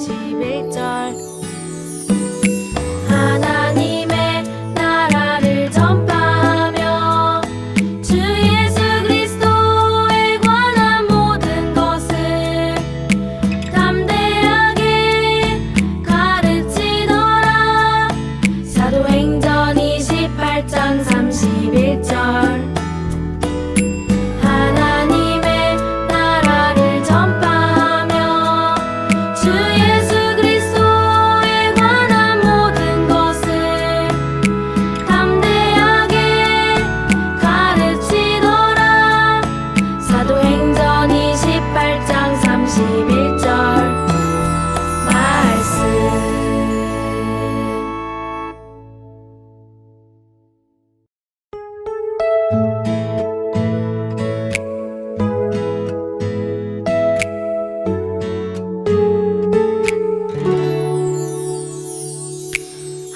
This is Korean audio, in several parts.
31절 하나님의 나라를 전파하며 주 예수 그리스도에 관한 모든 것을 담대하게 가르치더라. 사도행전 28장 31절 하나님의 나라를 전파하며 주 예수 그리스도에 관한 모든 것을 담대하게 가르치더라. 사도행전 28장 31절 말씀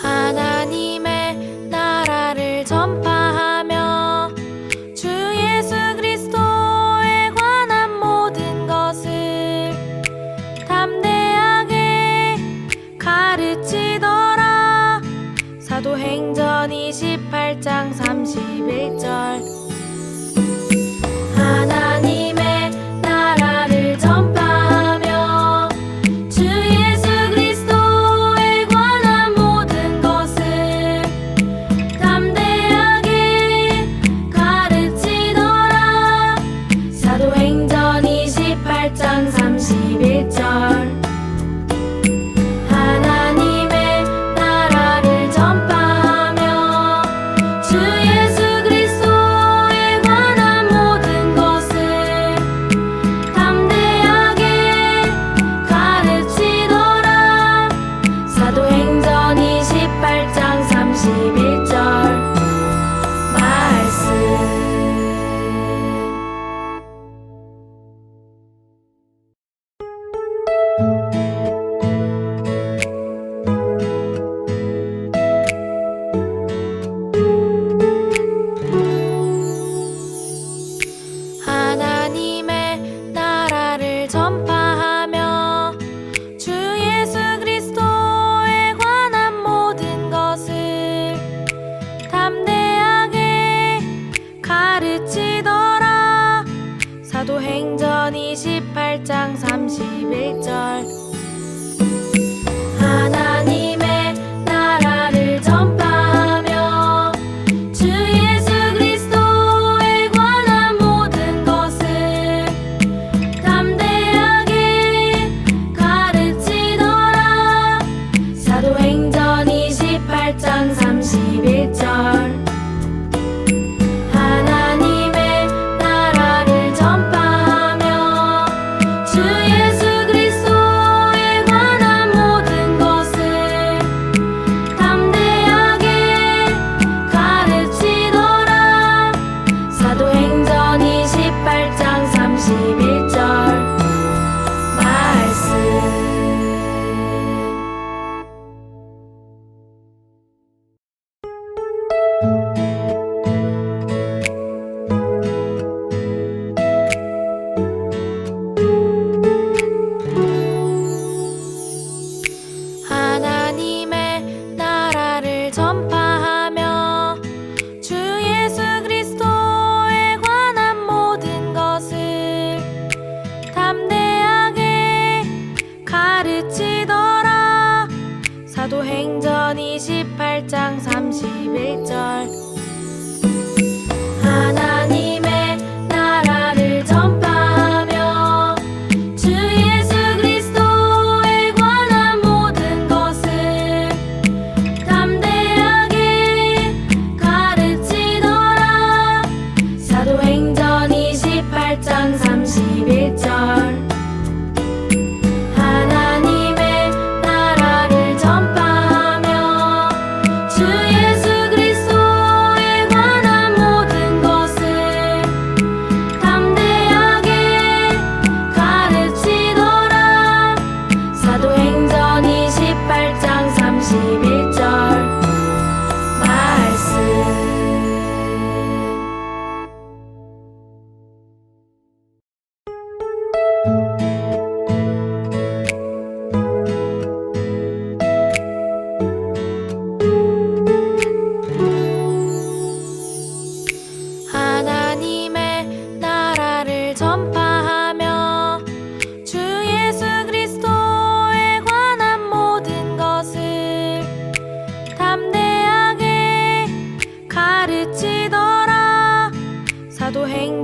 하나님의 나라를 전파하며 주 예수 그리스도에 관한 모든 것을 담대하게 가르치더라. 사도행전 28장 31절 하나님의 나라를 전파하며 주 예수 그리스도에 관한 모든 것을 담대하게 가르치더라. 사도행전 28장 31절 하나님의 나라를 전파하며 주 예수 그리스도에 관한 모든 것을 담대하게 가르치더라. 사도행전 28장 31절 말씀 하나님의 나라를 전파하며 주 예수 그리스도에 관한 모든 것을 담대하게 가르치더라. 사도행전 28장 31절 하나님의 나라를 전파하며 주 예수 그리스도에 관한 모든 것을 담대하게 가르치더라. 사도행전 28장 31절 하나님의 나라를 전파하며 주 예수 그리스도에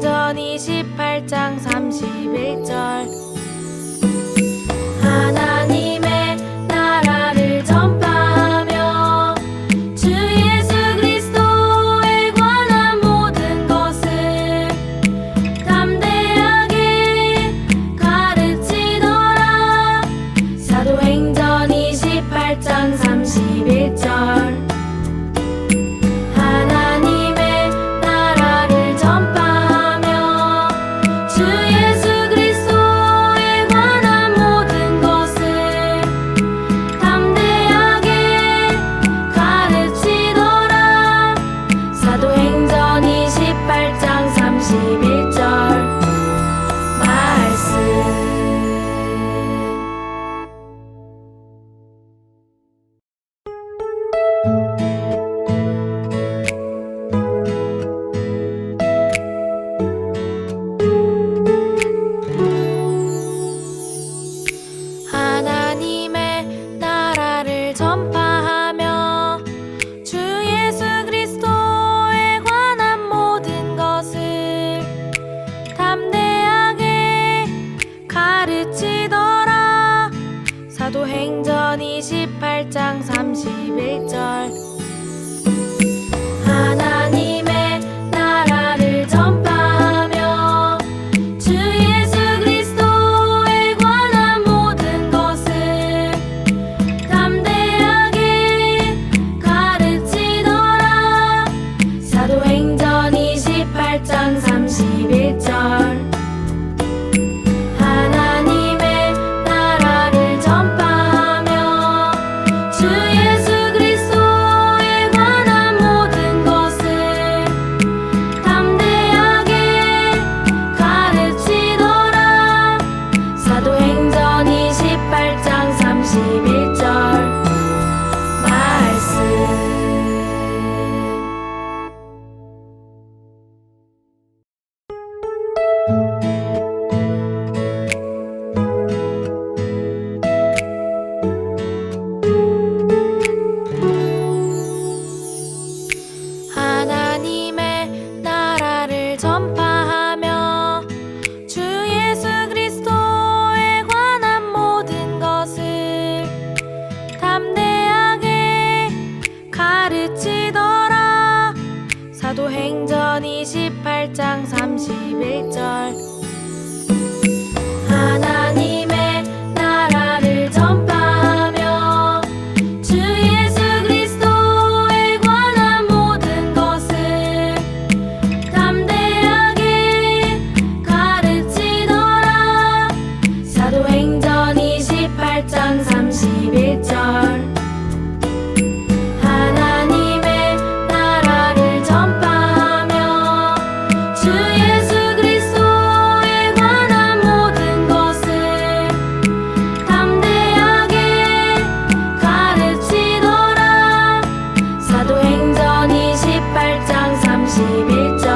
사도행전 28장 31절 하나님의 나라를 전파하며 주 예수 그리스도에 관한 모든 것을 담대하게 가르치더라. 사도행전 28장 31절 하나님의 나라를 전파하며 주 예수 그리스도에 관한 모든 것을 담대하게 가르치더라. 사도행전 28장 31절 말씀 하나님의 나라를 전파하며 주 예수 그리스도에 관한 모든 것을 담대하게 가르치더라. 사도행전 28장 31절 하나님의 나라를 전파하며 주 예수 그리스도에 관한 모든 것을 담대하게 가르치더라. 사도행전 28장 31절 하나님의 나라를 전파하며 주 예수 그리스도에 관한 모든 것을 담대하게 가르치더라. 사도행전 28장 31절 말씀 하나님의 나라를 전파하며 주 예수 그리스도에 관한 모든 것을 담대하게 가르치더라. 사도행전 28장 31절 하나님의 나라를 전파하며 주 예수 그리스도에 관한 모든 것을 담대하게 가르치더라. 사도행전 28장 31절 하나님의 나라를 전파하며 주 예수 그리스도에 관한 모든 것을 담대하게 가르치더라. 사도행전 28장 31절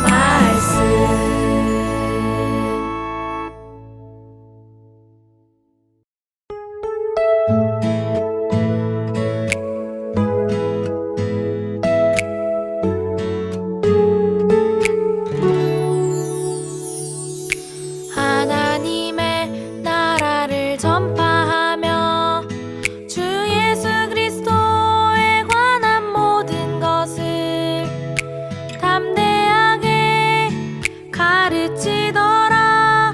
말씀 하나님의 나라를 전파하며 주 예수 그리스도에 관한 모든 것을 담대하게 가르치더라.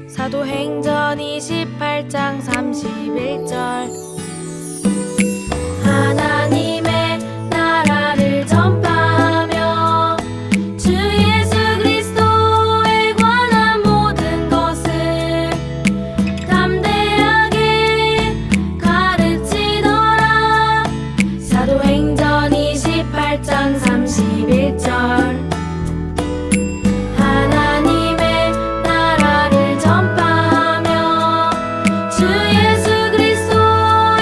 사도행전 28장 31절 하나님의 나라를 전파하며 주 예수 그리스도에 관한 모든 것을 담대하게 가르치더라. 사도행전 28장 31절 하나님의 나라를 전파하며 주 예수 그리스도에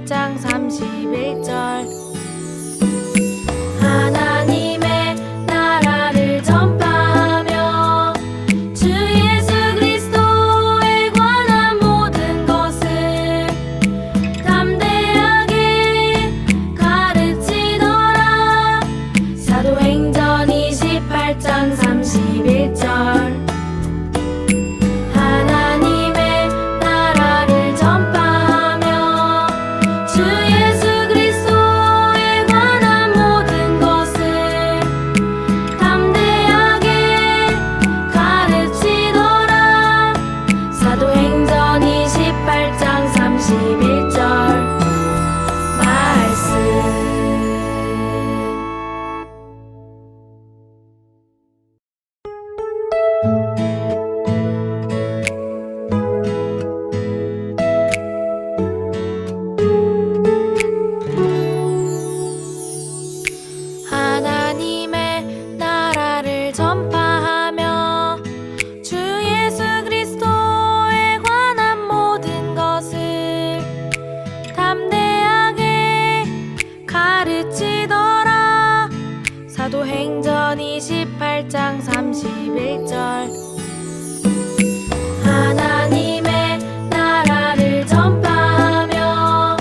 28장 31절 하나님의 나라를 전파하며 주 예수 그리스도에 관한 모든 것을 담대하게 가르치더라. 사도행전 28장 31절 하나님의 나라를 전파하며 주 예수 그리스도에 관한 모든 것을 담대하게 가르치더라. 사도행전 28장 31절 말씀 하나님의 나라를 전파하며 주 예수 그리스도에 관한 모든 것을 담대하게 가르치더라. 사도행전 28장 31절 하나님의 나라를 전파하며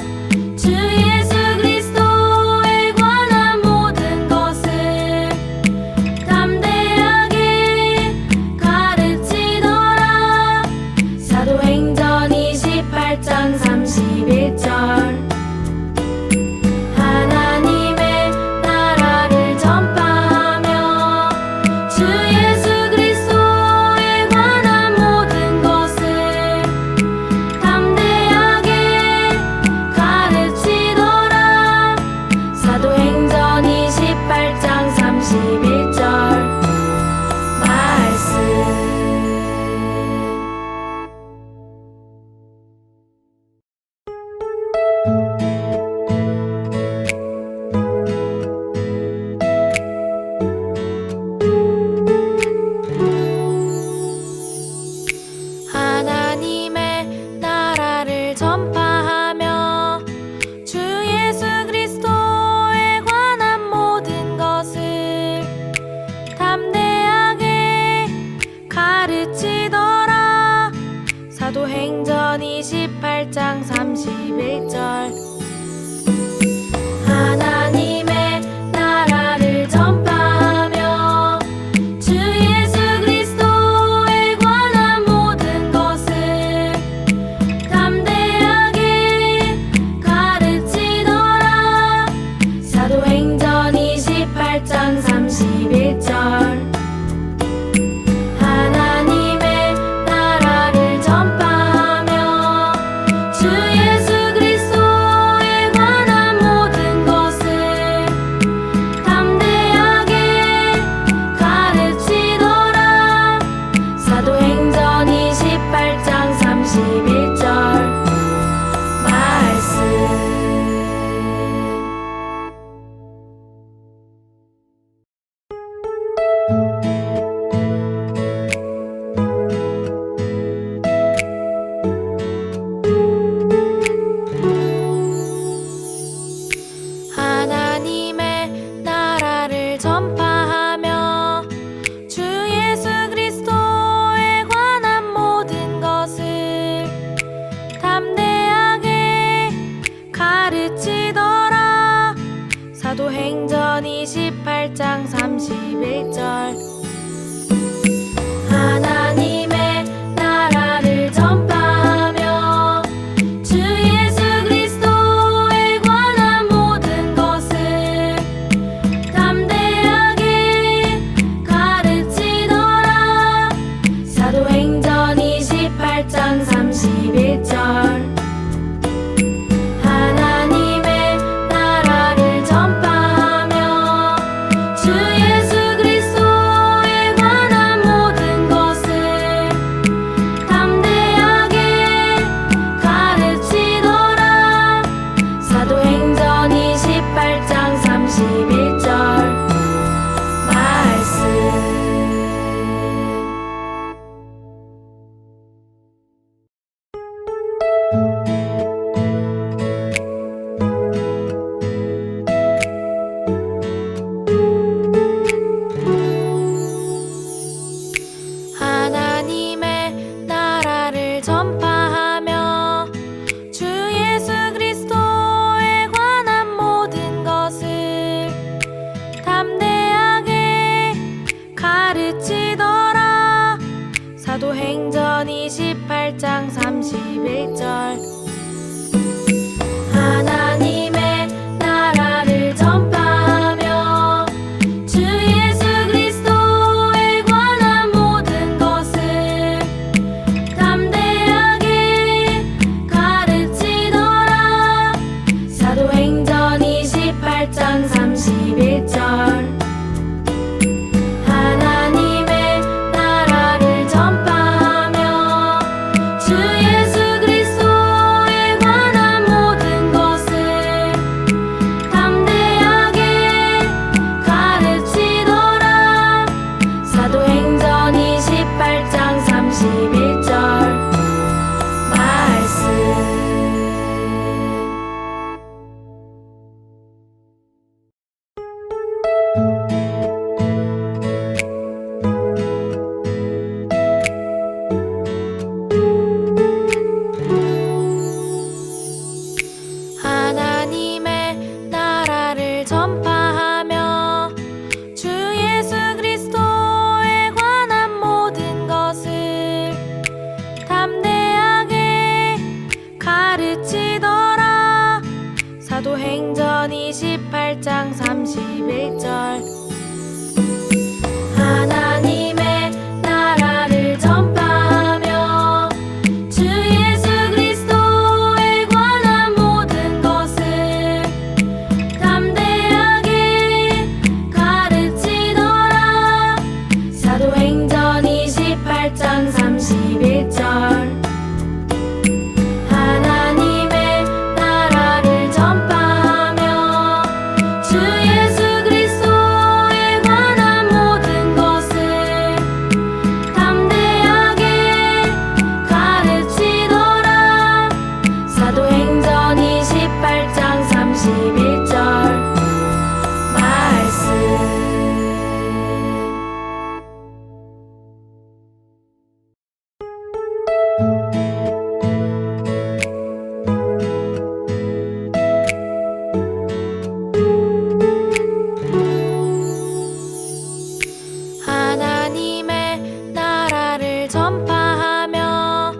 주 예수 그리스도에 관한 모든 것을 담대하게 가르치더라. 사도행전 28장 31절 하나님의 나라를 전파하며 주 예수 그리스도에 관한 모든 것을 담대하게 가르치더라. 사도행전 28장 31절 말씀 하나님의 나라를 전파하며 주 예수 그리스도에 관한 모든 것을 담대하게 가르치더라. 사도행전 28장 31절 하나님의 나라를 전파하며 주 예수 그리스도에 관한 모든 것을 담대하게 가르치더라. 사도행전 28장 31절 하나님의 나라를 전파하며 주 예수 그리스도에 관한 모든 것을 담대하게 가르치더라. 사도행전 28장 31절 말씀 하나님의 나라를 전파하며 주 예수 그리스도에 관한 모든 것을 담대하게 가르치더라. 사도행전 28장 31절 하나님의 나라를 전파하며 주 예수 그리스도에 관한 모든 것을 담대하게 가르치더라. 사도행전 28장 31절 하나님의 나라를 전파하며 주 예수 그리스도에 관한 모든 것을 담대하게 가르치더라. 사도행전 28장 31절 말씀 18장 31절 하나님의 나라를 전파하며 주 예수 그리스도에 관한 모든 것을 담대하게 가르치더라. 사도행전 28장 31절 하나님의 나라를 전파하며 주 예수 그리스도에 관한 모든 것을 담대하게 가르치더라. 사도행전 28장 31절 말씀 하나님의 나라를 전파하며 주 예수 그리스도에 관한 모든 것을 담대하게 가르치더라. 사도행전 28장 31절 하나님의 나라를 전파하며 주 예수 그리스도에 관한 모든 것을 담대하게 가르치더라. 사도행전 28장 31절 하나님의 나라를 전파하며 주 예수 그리스도에 관한 모든 것을 담대하게 가르치더라. 사도행전 28장 31절 말씀 하나님의 나라를 전파하며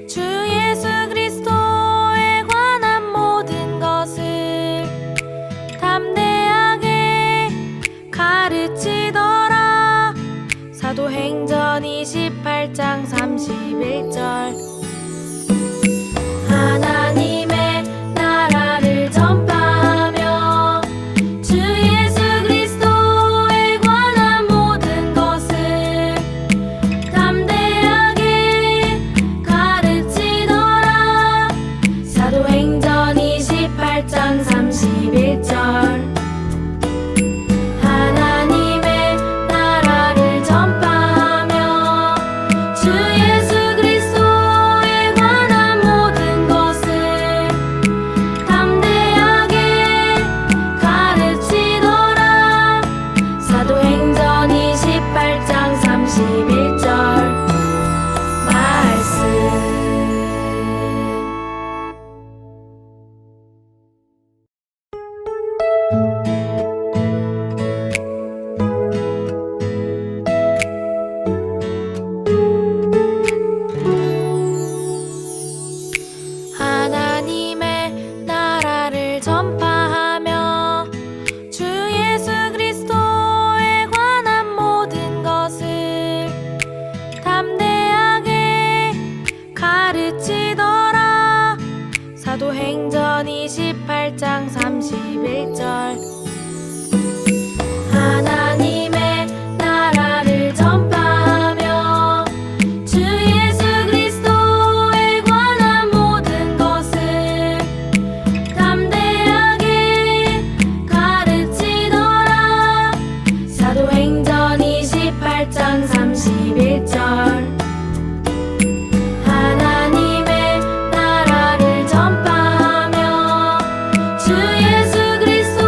주 예수 그리스도에 관한 모든 것을 담대하게 가르치더라. 사도행전 28장 31절 하나님의 나라를 전파하며 주 예수 그리스도에 관한 모든 것을 담대하게 가르치더라. 사도행전 28장 31절 하나님의 나라를 전파하며 주 예수 그리스도에 관한 모든 것을 담대하게 가르치더라. 사도행전 28장 31절 말씀 하나님의 나라를 전파하며 주 예수 그리스도에 관한 모든 것을 담대하게 가르치더라. 사도행전 28장 31절 하나님의 나라를 전파하며 주 예수 그리스도에 관한 모든 것을 담대하게 가르치더라. 사도행전 28장 31절 하나님의 나라를 전파하며 주 예수 그리스도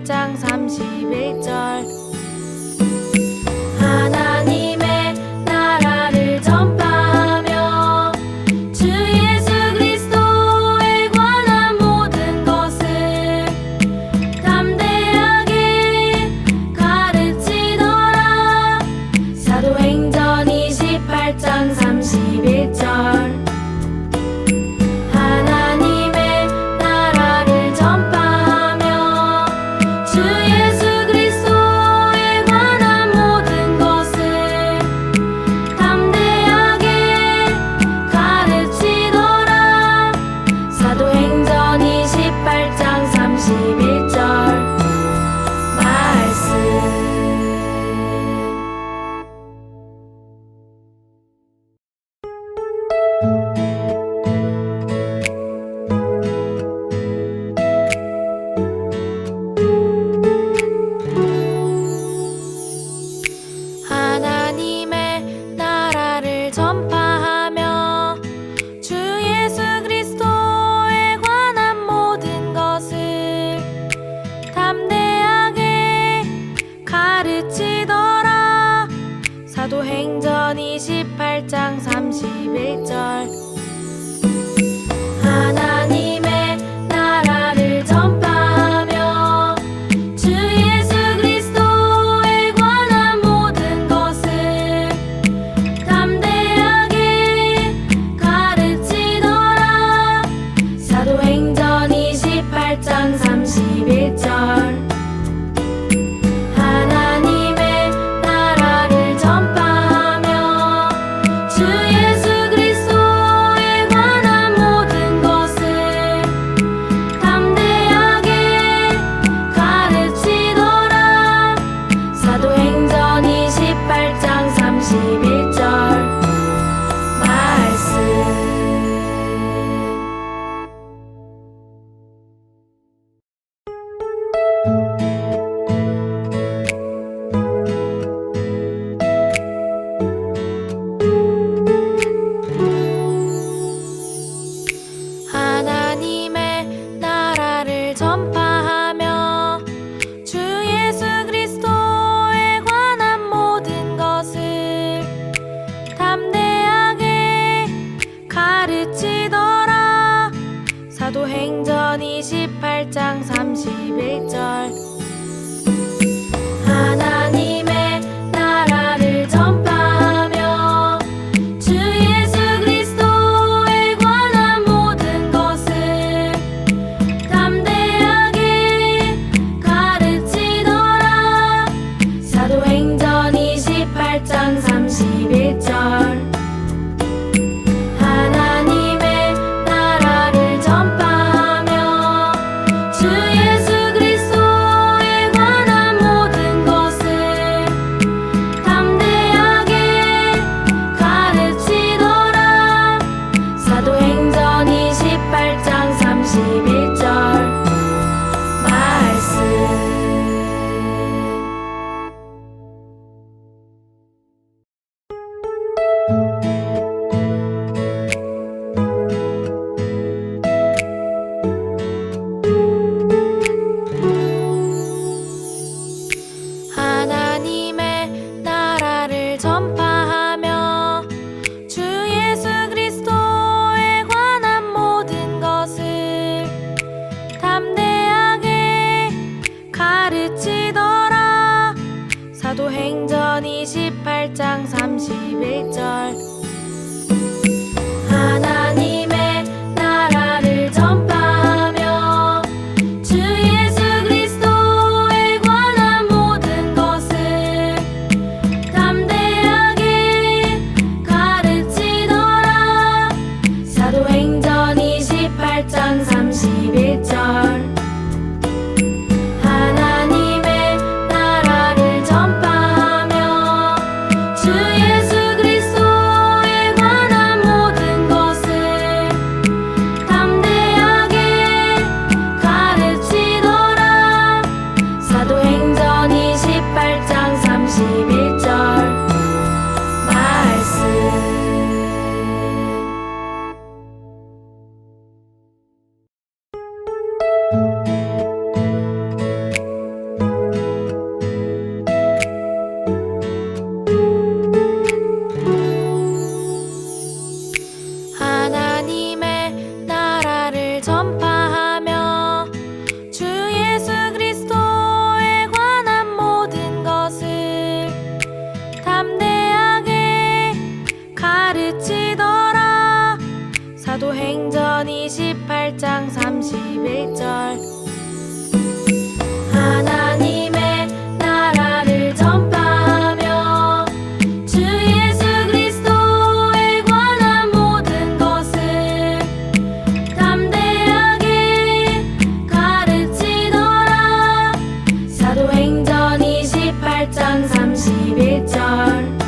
28장 31절 하나님의 나라를 전파하며 주 예수 그리스도에 관한 모든 것을 담대하게 가르치더라. 사도행전 28장 31절 하나님의 나라를 전파하며 주 예수 그리스도에 관한 모든 것을 담대하게 가르치더라. 사도행전 28장 31절 하나님의 나라를 전파하며 주 예수 그리스도에 관한 모든 것을 담대하게 가르치더라. 사도행전 28장 31절 하나님의 나라를 전파하며 주 예수 그리스도에 관한 모든 것을 담대하게 가르치더라. 사도행전 28장 31절 말씀 하나님의 나라를 전파하며 주 예수 그리스도에 관한 모든 것을 담대하게 가르치더라. 사도행전 28장 31절 하나님의 나라를 전파하며 주 예수 그리스도에 관한 모든 것을 담대하게 가르치더라. 사도행전 28장 31절 하나님의 나라를 전파하며 주 예수 그리스도에 관한 모든 것을 담대하게 가르치더라. 사도행전 28장 31절 말씀 하나님의 나라를 전파하며 주 예수 그리스도에 관한 모든 것을 담대하게 가르치더라. 사도행전 28장 31절 하나님의 나라를 전파하며 주 예수 그리스도에 관한 모든 것을 담대하게 가르치더라. 사도행전 28장 31절 하나님의 나라를 전파하며 주 예수 그리스도에 28장 31절 하나님의 나라를 전파하며 주 예수 그리스도에 관한 모든 것을 담대하게 가르치더라. 사도행전 28장 31절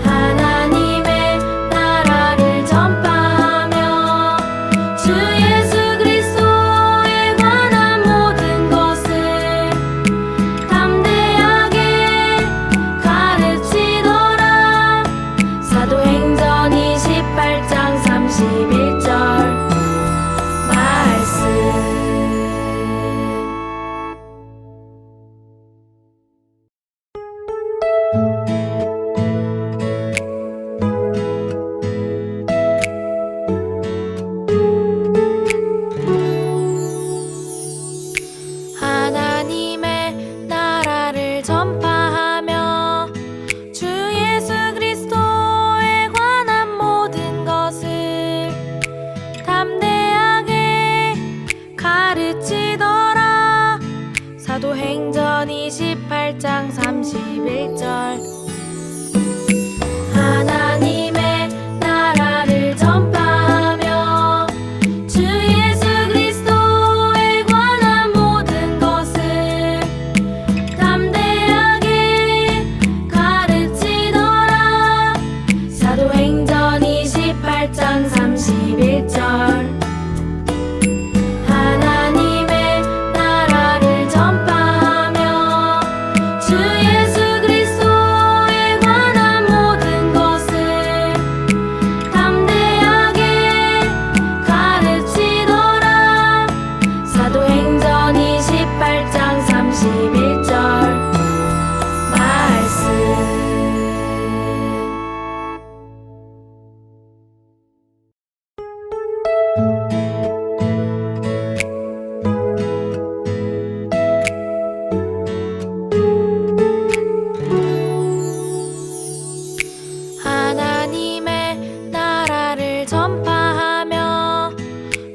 하나님의 나라를 전파하며 주 예수 그리스도에 관한 모든 것을 담대하게 가르치더라. 사도행전 28장 31절 말씀 하나님의 나라를 전파하며 주 예수 그리스도에 관한 모든 것을 담대하게 가르치더라. 사도행전 28장 31절 하나님의 나라를 전파하며 주 예수 그리스도에 관한 모든 것을 담대하게 가르치더라. 사도행전 28장 31절 하나님의 나라를 전파하며 주 예수 그리스도에 관한 모든 것을 담대하게 가르치더라. 사도행전 28장 31절 말씀 하나님의 나라를 전파하며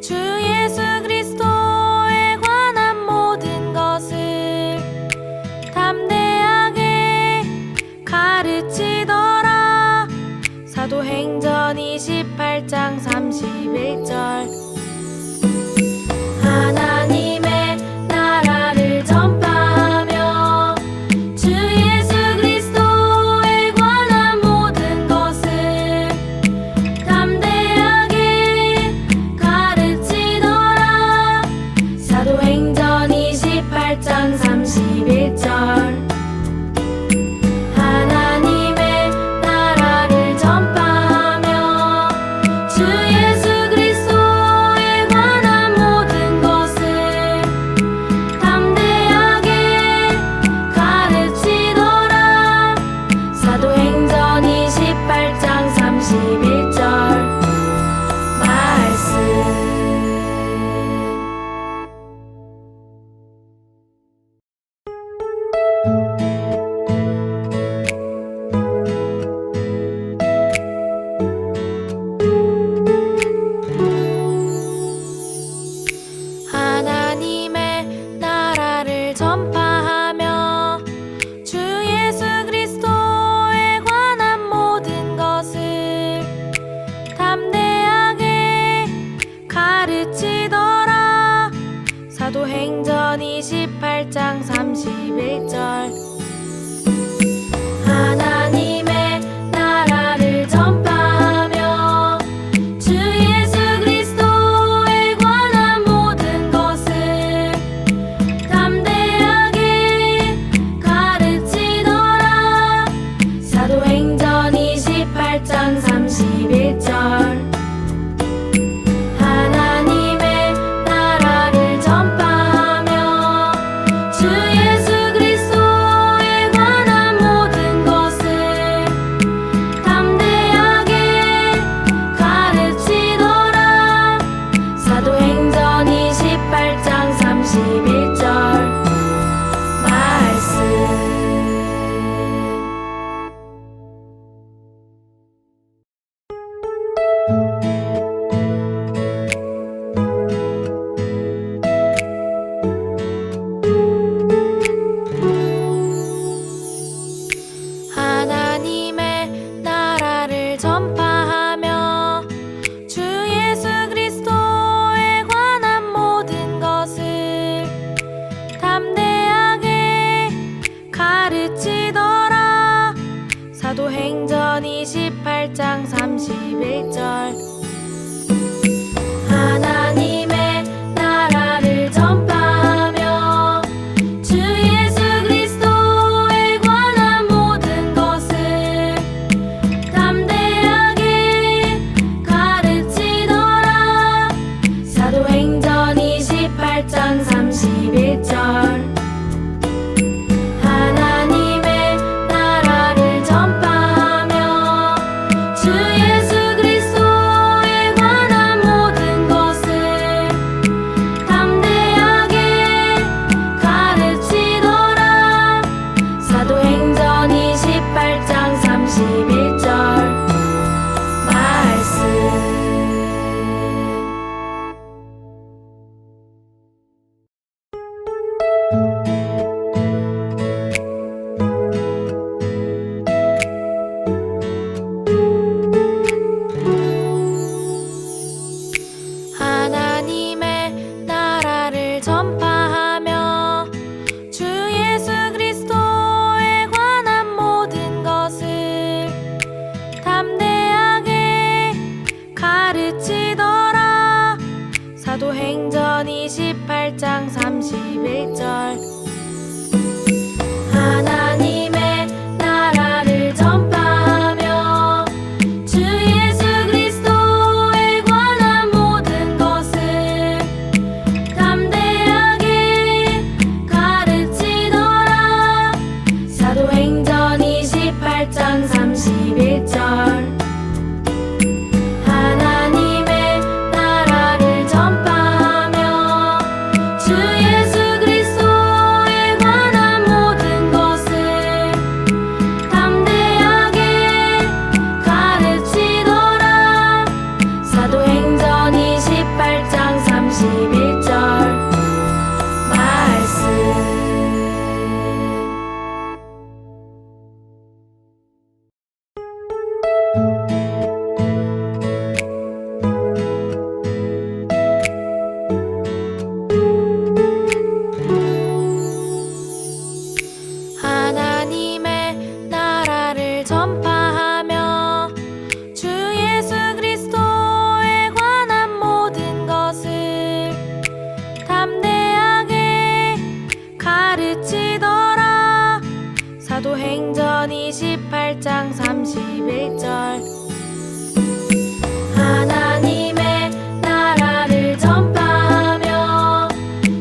주 예수 그리스도에 관한 모든 것을 담대하게 가르치더라. 사도행전 28장 31절 하나님의 나라를 전파하며 주 예수 그리스도에 관한 모든 것을 담대하게 가르치더라. 사도행전 28장 31절 하나님의 나라를 전파하며 주 예수 그리스도에 관한 모든 것을 담대하게 가르치더라. 사도행전 28장 31절 말씀 하나님의 나라를 전파하며 주 예수 그리스도에 관한 모든 것을 사도행전 28장 31절 하나님의 나라를 전파하며 주 예수 그리스도에 관한 모든 것을 담대하게 가르치더라. 사도행전 28장 31절 하나님의 나라를 전파하며 주 예수 그리스도에 관한 모든 것을 담대하게 가르치더라. 사도행전 28장 31절 말씀 하나님의 나라를 전파하며 주 예수 그리스도에 관한 모든 것을 담대하게 가르치더라. 사도행전 28장 31절 하나님의 나라를 전파하며 주 예수 그리스도에 관한 모든 것을 담대하게 가르치더라. 사도행전 28장 31절 하나님의 나라를 전파하며 주 예수 그리스도에 관한 모든 것을 담대하게 가르치더라. 사도행전 28장 31절 말씀 하나님의 나라를 전파하며 주 예수 그리스도에 관한 모든 것을 담대하게 가르치더라. 사도행전 28장 31절 하나님의 나라를 전파하며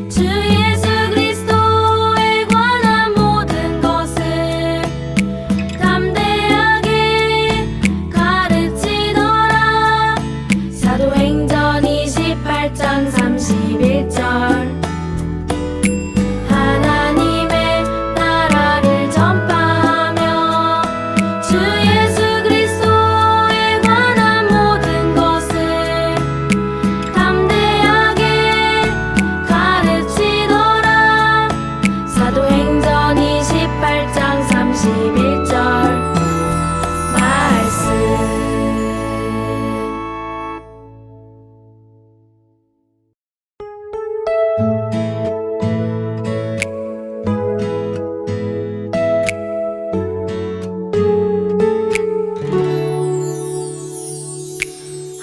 주 예수 그리스도에 관한 모든 것을 담대하게 가르치더라. 사도행전 28장 31절 하나님의 나라를 전파하며 주 예수 그리스도에 관한 모든 것을 담대하게 가르치더라. 사도행전 28장 31절 말씀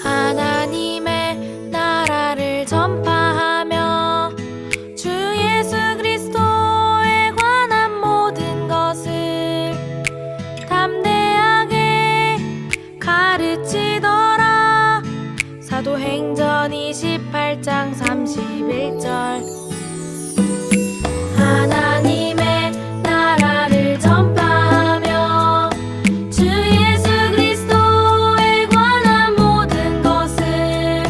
하나님의 나라를 전파하며 주 예수 그리스도에 관한 모든 것을 담대하게 가르치더라. 사도행전 28장 31절 하나님의 나라를 전파하며 주 예수 그리스도에 관한 모든 것을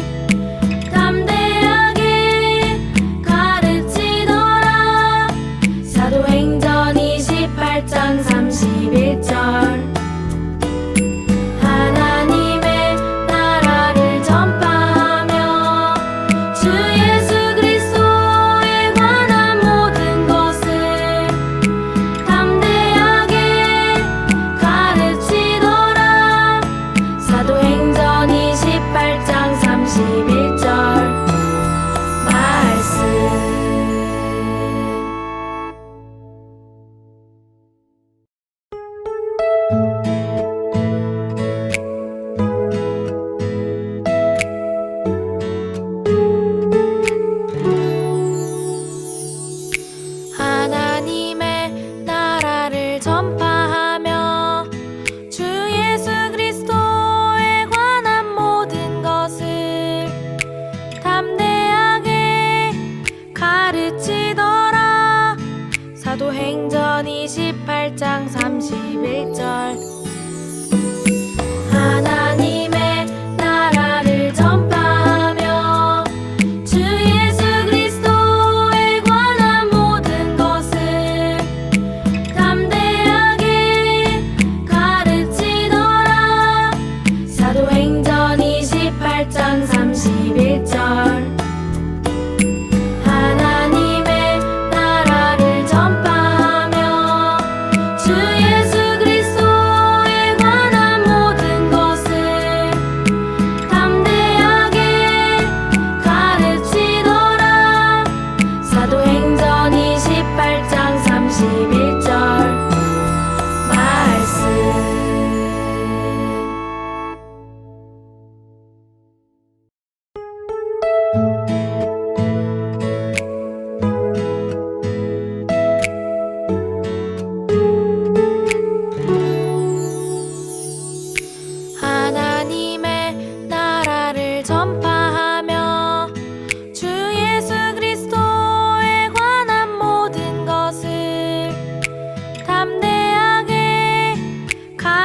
담대하게 가르치더라. 사도행전 28장 31절 하나님의 나라를 전파하며 주 예수 그리스도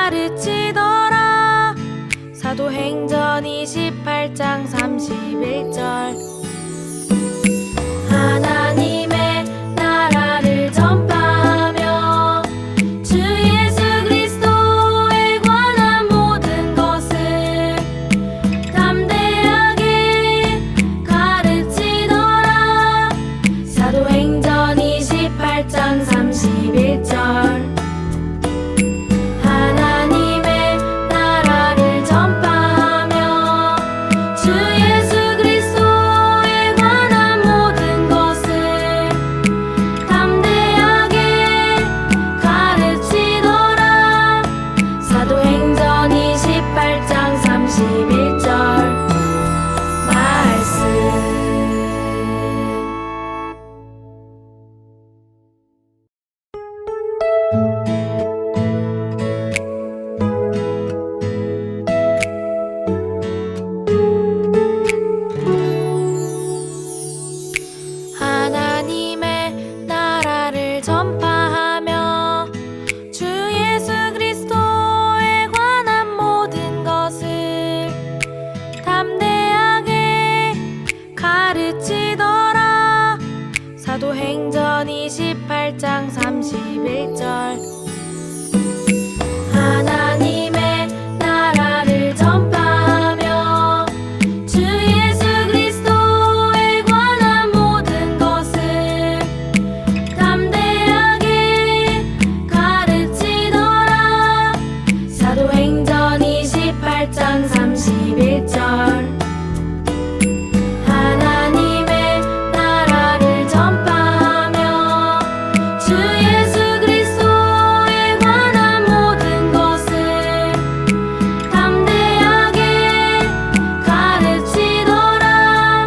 가르치더라. 사도행전 28장 31절. 하나님의 나라를 전파하며 주 예수 그리스도에 관한 모든 것을 담대하게 가르치더라. 사도행전 28장 31절. 하나님의 나라를 전파하며 주 예수 그리스도에 관한 모든 것을 담대하게 가르치더라. 사도행전 28장 31절. 말씀. 하나님의 나라를 전파하며 주 예수 그리스도에 관한 모든 것을 담대하게 가르치더라. 사도행전 28장 31절. 하나님의 나라를 전파하며 주 예수 그리스도에 관한 모든 것을 담대하게 가르치더라. 사도행전 28장 31절. 하나님의 나라를 전파하며 주 예수 그리스도에 관한 모든 것을 담대하게 가르치더라.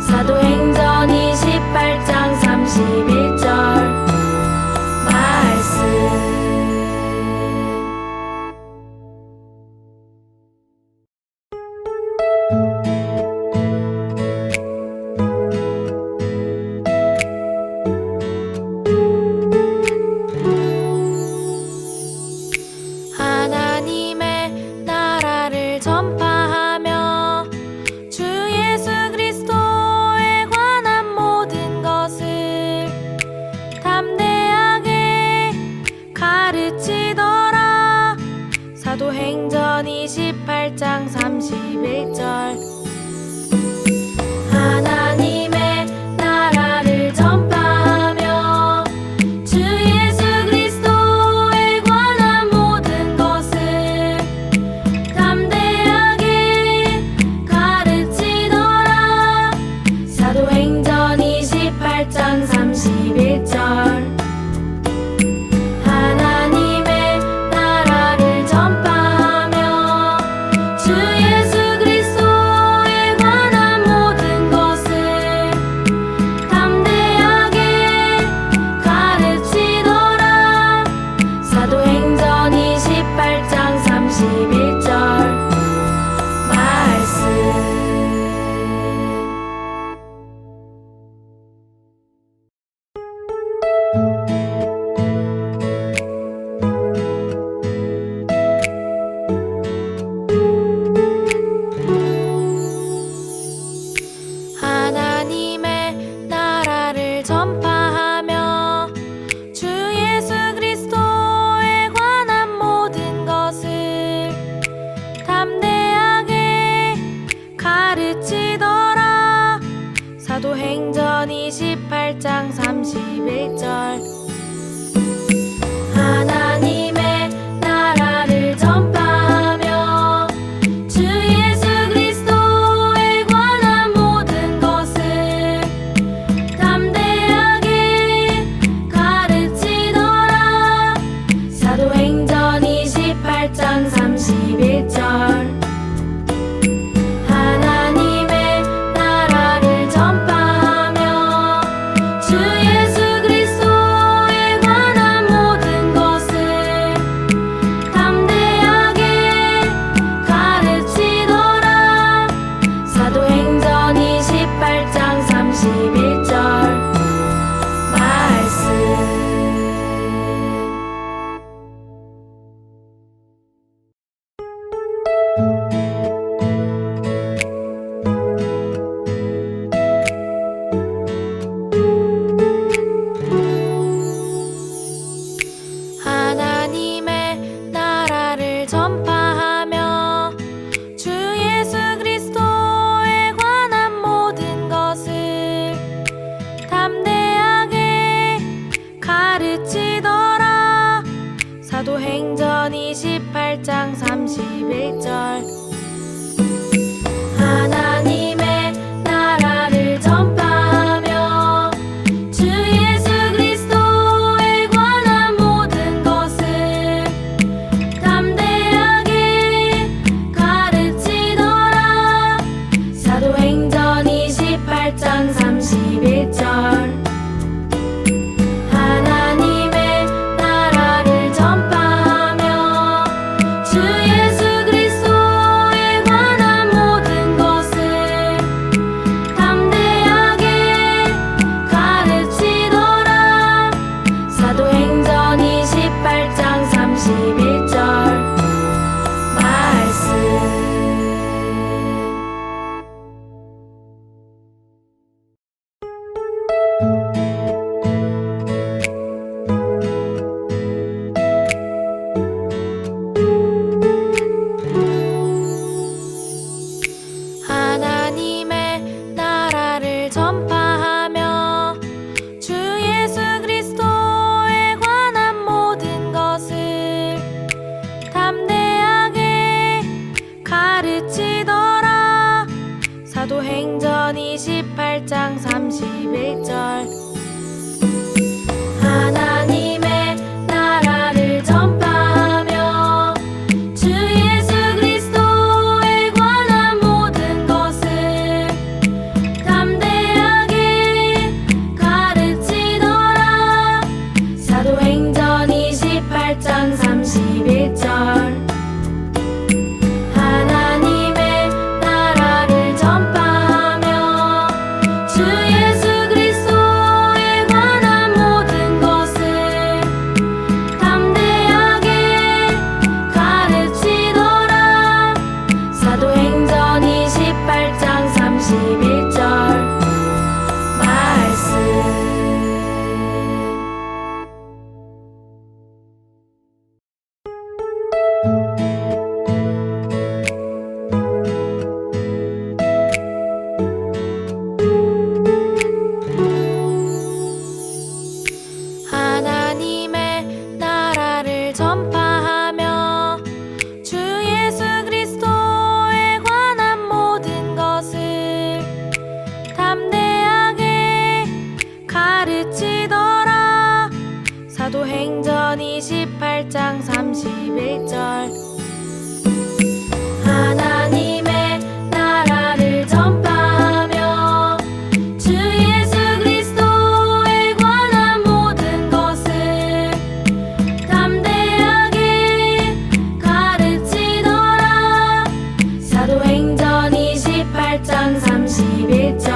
사도행전 28장 31절. 말씀. 하나님의 나라를 전파하며 주 예수 그리스도에 관한 모든 것을 담대하게 가르치더라. 사도행전 28장 31절. 하나님의 나라를 전파하며 주 예수 그리스도에 관한 모든 것을 담대하게 가르치더라. 사도행전 28장 31절. 하나님의 나라를 전파하며 주 예수 그리스도에 관한 모든 것을 담대하게 가르치더라. 사도행전 28장 31절. 말씀. 하나님의 나라를 전파하며 주 예수 그리스도에 관한 모든 것을 담대하게 가르치더라. 사도행전 28장 31절. 하나님의 나라를 전파하며 주 예수 그리스도에 관한 모든 것을 담대하게 가르치더라. 사도행전 28장 31절. 하나님의 나라를 전파하며 주 예수 그리스도에 관한 모든 것을 담대하게 가르치더라. 사도행전 28장 31절. 말씀. 31절 하나님의 나라를 전파하며 주 예수 그리스도에 관한 모든 것을 담대하게 가르치더라. 사도행전 28장 31절 하나님의 나라를 전파하며 주 예수 그리스도에 관한 모든 것을 담대하게 가르치더라. 사도행전 28장 31절 말씀 하나님의 나라를 전파하며 주 예수 그리스도에 관한 모든 것을 담대하게 가르치더라. 사도행전 28장 31절 하나님의 나라를 전파하며 주 예수 그리스도에 관한 모든 것을 담대하게 가르치더라. 사도행전 28장 31절 하나님의 나라를 전파하며 주 예수 그리스도에 관한 모든 것을 담대하게 가르치더라. 사도행전 28장 31절 말씀 하나님의 나라를 전파하며 주 예수 그리스도에 관한 모든 것을 담대하게 가르치더라. 사도행전 28장 31절 하나님의 나라를 전파하며 주 예수 그리스도에 관한 모든 것을 담대하게 가르치더라. 사도행전 28장 31절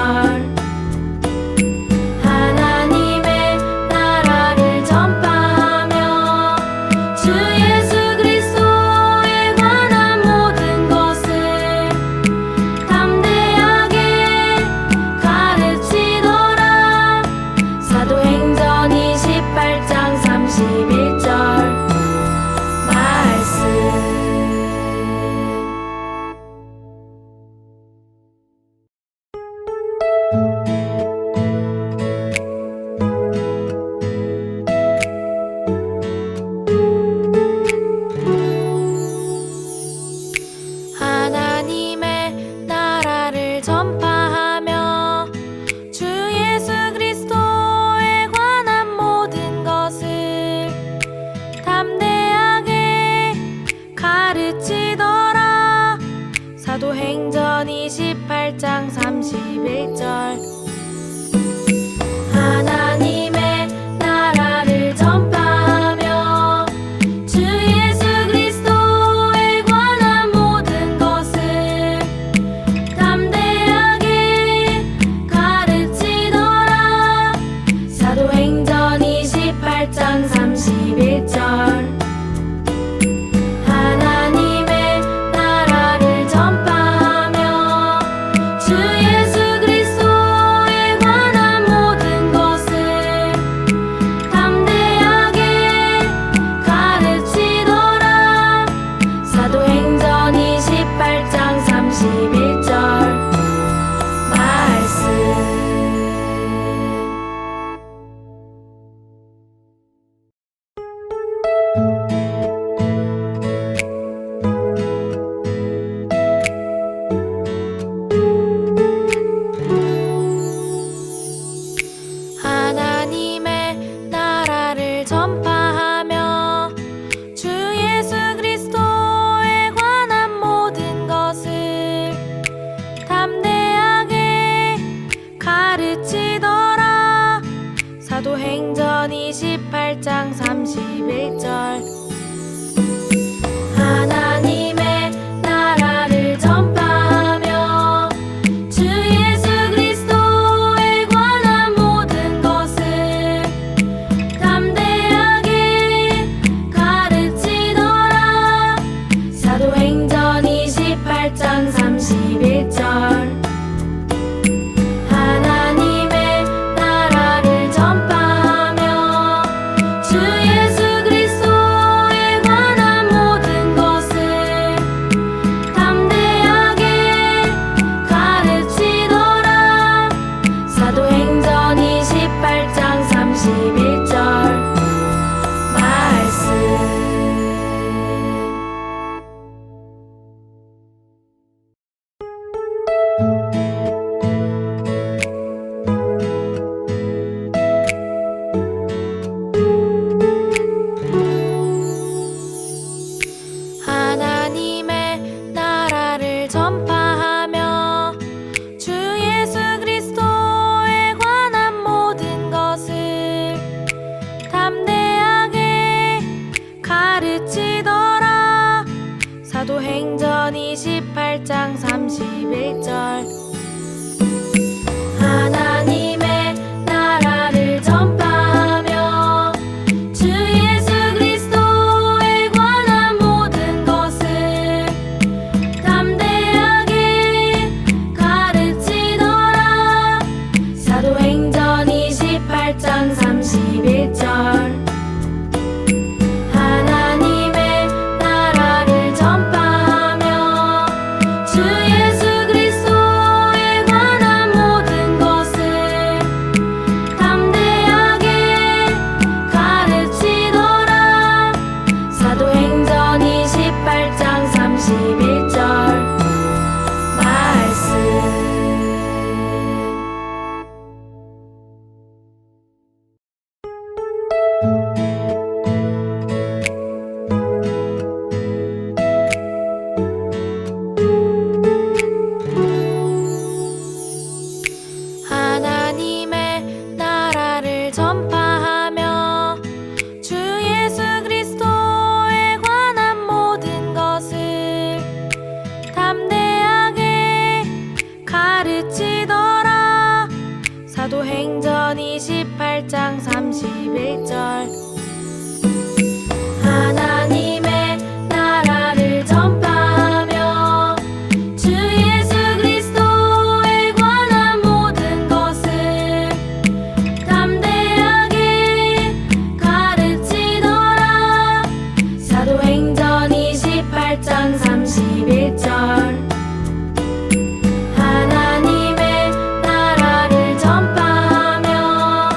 하나님의 나라를 전파하며 주 예수 그리스도에 관한 모든 것을 담대하게 가르치더라. 사도행전 28장 31절 말씀 하나님의 나라를 전파하며 주 예수 그리스도에 관한 모든 것을 담대하게 가르치더라. 사도행전 28장 31절 하나님의 나라를 전파하며 주 예수 그리스도에 관한 모든 것을 담대하게 가르치더라. 사도행전 28장 31절 하나님의 나라를 전파하며 주 예수 그리스도에 사도행전 28장 31절 하나님의 나라를 전파하며 주 예수 그리스도에 관한 모든 것을 담대하게 가르치더라. 사도행전 28장 31절 하나님의 나라를 전파하며 주 예수 그리스도에 관한 모든 것을 담대하게 가르치더라. 사도행전 28장 31절 말씀 하나님의 나라를 전파하며 주 예수 그리스도에 관한 모든 것을 담대하게 가르치더라. 사도행전 28장 31절 하나님의 나라를 전파하며 주 예수 그리스도에 관한 모든 것을 담대하게 가르치더라. 사도행전 28장 31절 하나님의 나라를 전파하며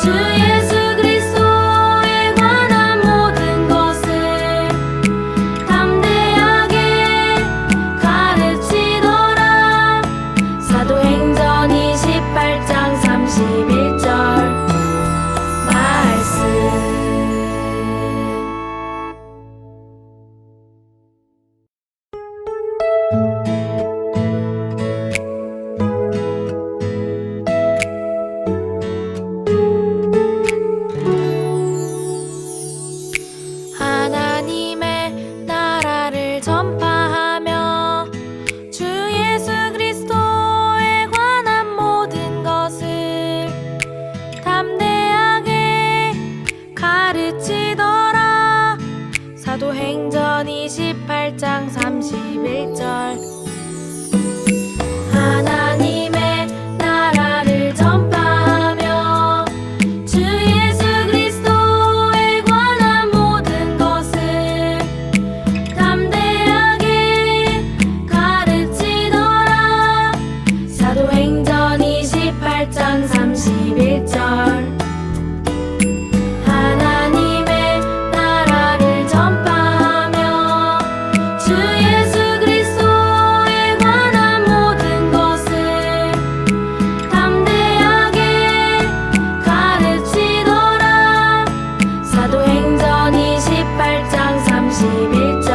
주 예수 그리스도에 관한 모든 것을 담대하게 가르치더라. 사도행전 28장 31절 말씀 하나님의 나라를 전파하며 주 예수 그리스도에 관한 모든 것을 담대하게 가르치더라. 사도행전 28장 31절 하나님의 나라를 전파하며 주 예수 그리스도에 관한 모든 것을 담대하게 가르치더라. 사도행전 28장 31절 하나님의 나라를 전파하며 주 예수 그리스도에 관한 모든 것을 담대하게 가르치더라. 사도행전 28장 31절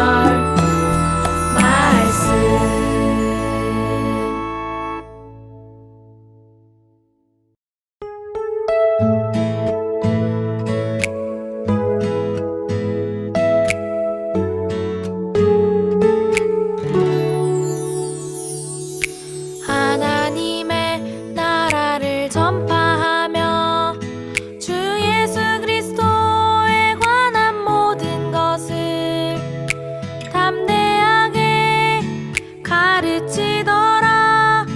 말씀 하나님의 나라를 전파하며 주 예수 그리스도에 관한 모든 것을 담대하게 가르치더라.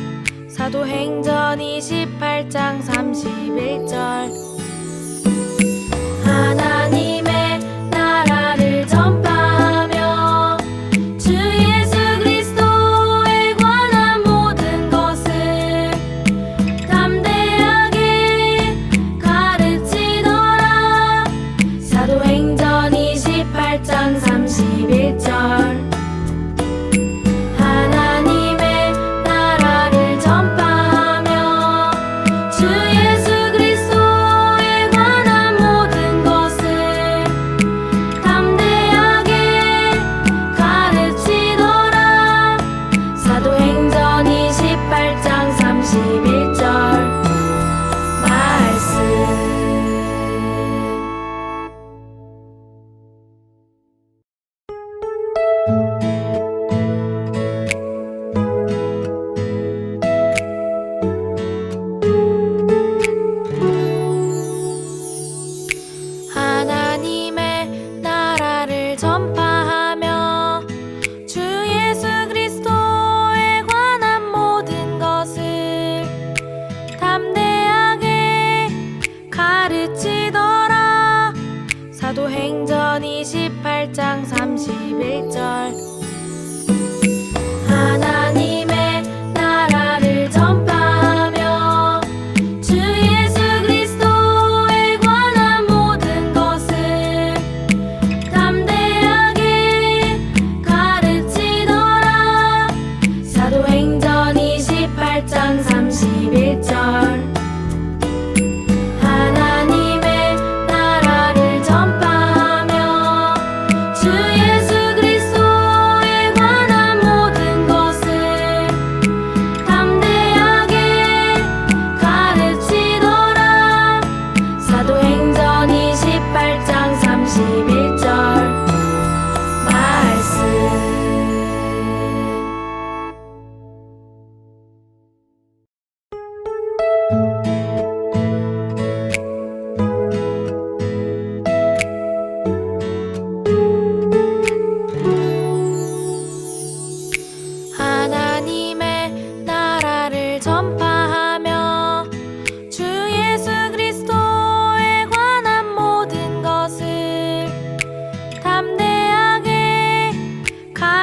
사도행전 28장 31절 하나님의 나라를 전파하며 주 예수 그리스도에 관한 모든 것을 담대하게 가르치더라. 사도행전 28장 31절 하나님의 나라를 전파하며 주 예수 그리스도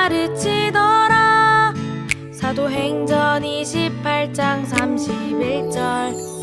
가르치더라. 사도행전 28장 31절.